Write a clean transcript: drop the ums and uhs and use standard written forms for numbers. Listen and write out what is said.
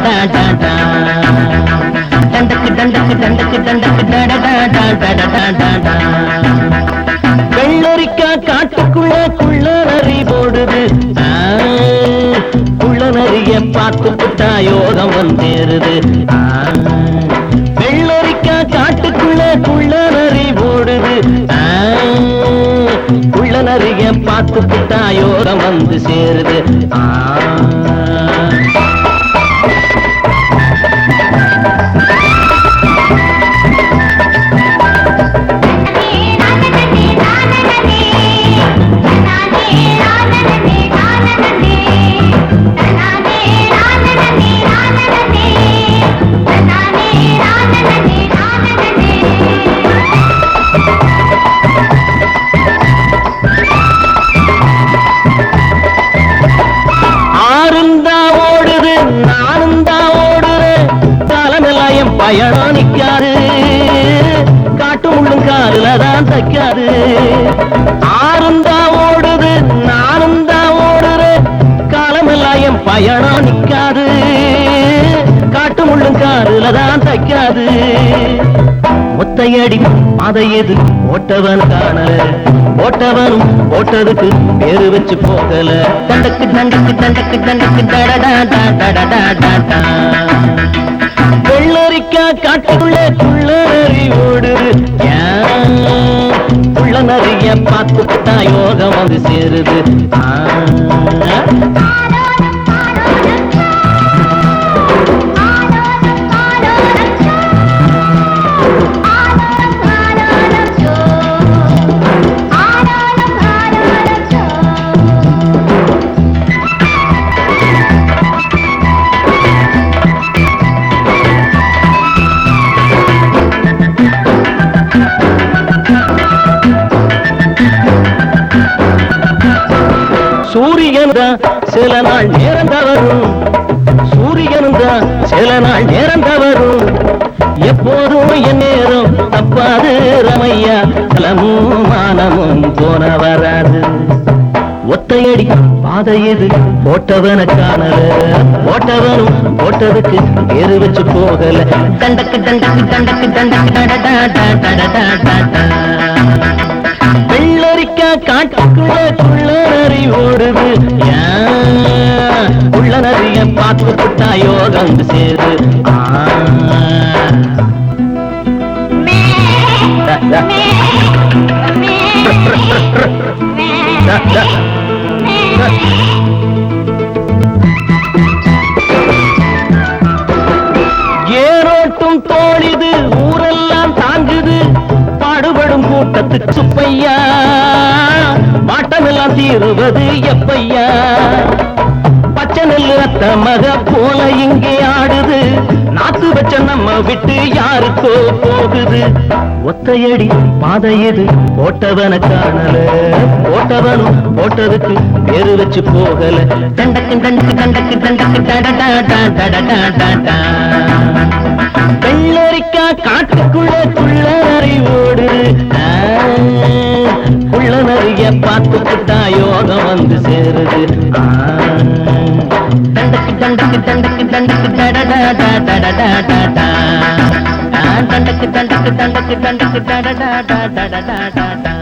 டடடா டடா தண்டக்கு தண்டக்கு தண்டக்கு தண்டக்கு டடடா டடடா டடா வெள்ளரிக்கா காட்டுக்குள்ள குள்ள நரி போடுது குள்ள நரிய பார்த்து புட்டா யோகம் வந்தேருது வெள்ளரிக்கா காட்டுக்குள்ள குள்ள நரி போடுது குள்ள நரிய பார்த்து புட்டா யோகம் வந்து சேருது பயணம் நிக்காது காட்டு முள்ளும் காலில்தான் தைக்காது ஆறுந்தா ஓடுது நானும் தான் ஓடுறேன் காலமெல்லாம் என் பயணம் நிக்காது காட்டு முள்ளும் காலில்தான் தைக்காது ஒத்தையடி அதை எது ஓட்டவன் காணல ஓட்டவனும் ஓட்டதுக்கு பேரு வச்சு போகல தண்டக்கு தண்டக்கு தண்டக்கு தண்டக்கு டடடா டடடா டடா வெள்ளரிக்கா காட்டுக்குள்ள குள்ள நரி ஓடுது குள்ள நரிய பார்த்துட்டா யோகம் வந்து சேருது சூரியன்தான் சில நாள் நேரம் தவறும் சூரியன்தான் சில நாள் நேரம் தவறும் எப்போதும் என் நேரம் தப்பாது ரமையா கலமும் மானமும் போன வராது ஒத்தையடி பாதை எது போட்டவன காணல போட்டவனும் போட்டதுக்கு பேரு வச்சு போகல தண்டக்கு தண்டக்கு தண்டக்கு தண்டக்கு டடடா டடடா டடா வெள்ளரிக்கா காட்டுக்குள்ள குள்ள நரி ஓடுது உள்ள நரிய பார்த்து புட்டா யோகம் சேரு ஏரோட்டும் தோழிது ஊரெல்லாம் தாங்குது பாடுபடும் கூட்டத்துக்கு சுப்பையா மாட்டமெல்லாம் தீருவது எப்பையா பச்சை நெல்லு அத்த மக போல இங்கே ஆடுது நாத்து வச்ச நம்ம விட்டு யாருக்கோ போகுது ஒத்தையடி பாதை எது போட்டவன காணல போட்டவனும் போட்டதுக்கு பேரு வச்சு போகல தண்டக்கு தண்டக்கு தண்டக்கு தண்டக்கு டடடா டடடா டடா வெள்ளரிக்கா காட்டுக்குள்ள குள்ள நரி ஓடுது குள்ள நரிய பார்த்து புட்டா யோகம் வந்து சேருது தண்டக்கு தண்டக்கு தண்டக்கு தண்டக்கு டடடா டடடா டடா தண்டக்கு தண்டக்கு தண்டக்கு தண்டக்கு டடடா டடடா டடா